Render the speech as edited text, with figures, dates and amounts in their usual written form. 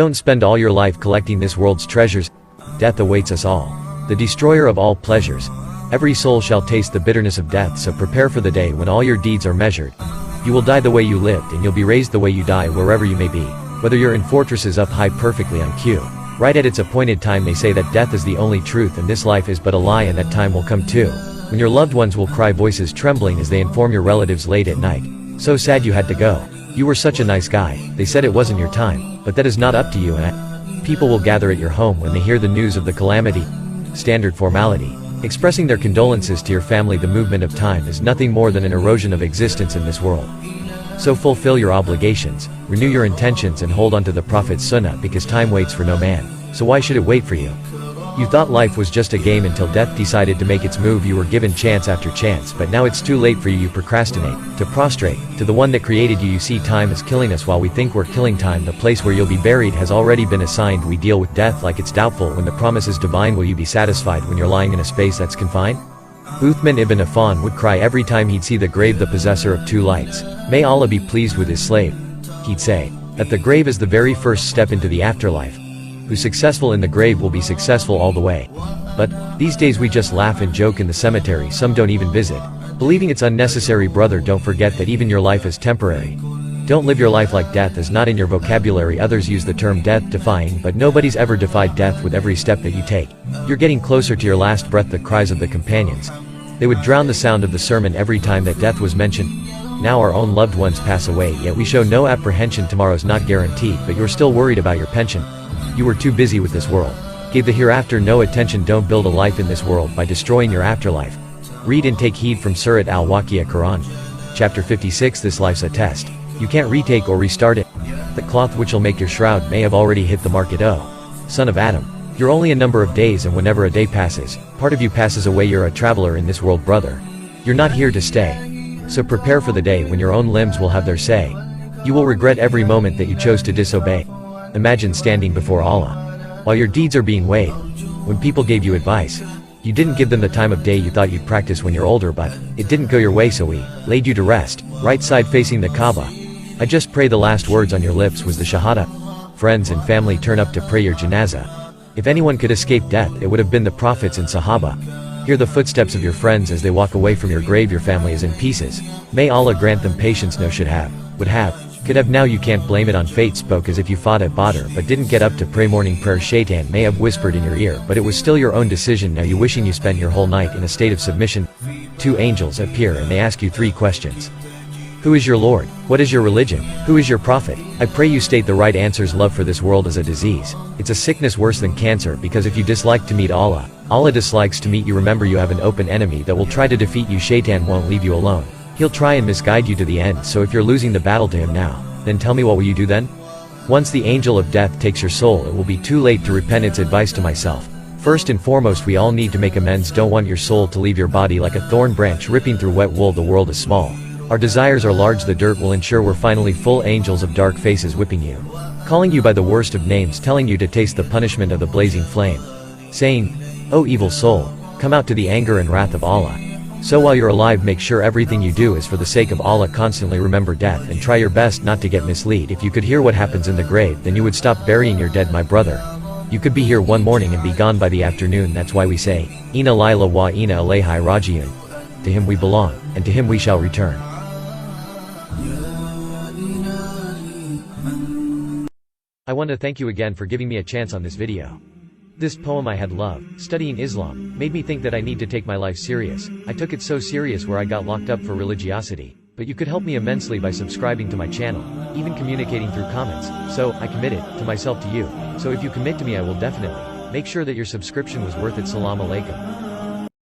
Don't spend all your life collecting this world's treasures. Death awaits us all. The destroyer of all pleasures. Every soul shall taste the bitterness of death, so prepare for the day when all your deeds are measured. You will die the way you lived, and you'll be raised the way you die, wherever you may be. Whether you're in fortresses up high perfectly on cue. Right at its appointed time, they say that death is the only truth and this life is but a lie, and that time will come too. When your loved ones will cry, voices trembling as they inform your relatives late at night. So sad you had to go. You were such a nice guy. They said it wasn't your time, but that is not up to you, and people will gather at your home when they hear the news of the calamity. Standard formality. Expressing their condolences to your family. The movement of time is nothing more than an erosion of existence in this world. So fulfill your obligations, renew your intentions, and hold on to the Prophet's sunnah, because time waits for no man. So why should it wait for you? You thought life was just a game until death decided to make its move. You were given chance after chance, but now it's too late for you. You procrastinate, to prostrate, to the one that created you. You see, time is killing us while we think we're killing time. The place where you'll be buried has already been assigned. We deal with death like it's doubtful when the promise is divine. Will you be satisfied when you're lying in a space that's confined? Uthman ibn Affan would cry every time he'd see the grave, the possessor of two lights. May Allah be pleased with his slave. He'd say that the grave is the very first step into the afterlife. Who's successful in the grave will be successful all the way. But these days we just laugh and joke in the cemetery. Some don't even visit, believing it's unnecessary. Brother, don't forget that even your life is temporary. Don't live your life like death is not in your vocabulary. Others use the term death-defying, but nobody's ever defied death. With every step that you take, you're getting closer to your last breath. The cries of the companions, they would drown the sound of the sermon every time that death was mentioned. Now our own loved ones pass away, yet we show no apprehension. Tomorrow's not guaranteed, but you're still worried about your pension. You were too busy with this world. Gave the hereafter no attention. Don't build a life in this world by destroying your afterlife. Read and take heed from Surat al-Waqi'ah, Quran. Chapter 56. This life's a test. You can't retake or restart it. The cloth which'll make your shroud may have already hit the market. Oh, son of Adam, you're only a number of days, and whenever a day passes, part of you passes away. You're a traveler in this world, brother. You're not here to stay. So prepare for the day when your own limbs will have their say. You will regret every moment that you chose to disobey. Imagine standing before Allah while your deeds are being weighed. When people gave you advice, you didn't give them the time of day you thought you'd practice when you're older, but it didn't go your way, so we laid you to rest, right side facing the Kaaba. I just pray the last words on your lips was the Shahada. Friends and family turn up to pray your janazah. If anyone could escape death, it would have been the prophets and Sahaba. Hear the footsteps of your friends as they walk away from your grave. Your family is in pieces. May Allah grant them patience. No should have, would have, could have. Now you can't blame it on fate. Spoke as if you fought at Badr but didn't get up to pray morning prayer. Shaitan may have whispered in your ear, but it was still your own decision. Now you wishing you spent your whole night in a state of submission. Two angels appear and they ask you three questions. Who is your Lord? What is your religion? Who is your prophet? I pray you state the right answers. Love for this world is a disease. It's a sickness worse than cancer, because if you dislike to meet Allah, Allah dislikes to meet you. Remember, you have an open enemy that will try to defeat you. Shaitan won't leave you alone. He'll try and misguide you to the end. So if you're losing the battle to him now, then tell me, what will you do then? Once the angel of death takes your soul, it will be too late to repent. It's advice to myself. First and foremost, we all need to make amends. Don't want your soul to leave your body like a thorn branch ripping through wet wool. The world is small. Our desires are large. The dirt will ensure we're finally full. Angels of dark faces whipping you, calling you by the worst of names, telling you to taste the punishment of the blazing flame, saying, "O evil soul, come out to the anger and wrath of Allah." So while you're alive, make sure everything you do is for the sake of Allah. Constantly remember death and try your best not to get misled. If you could hear what happens in the grave, then you would stop burying your dead, my brother. You could be here one morning and be gone by the afternoon. That's why we say, Inna lillahi wa inna ilayhi raji'un. To him we belong, and to him we shall return. I want to thank you again for giving me a chance on this video. This poem I had loved. Studying Islam made me think that I need to take my life serious. I took it so serious where I got locked up for religiosity. But you could help me immensely by subscribing to my channel, even communicating through comments. So I committed to myself to you. So if you commit to me, I will definitely make sure that your subscription was worth it. Salam alaikum.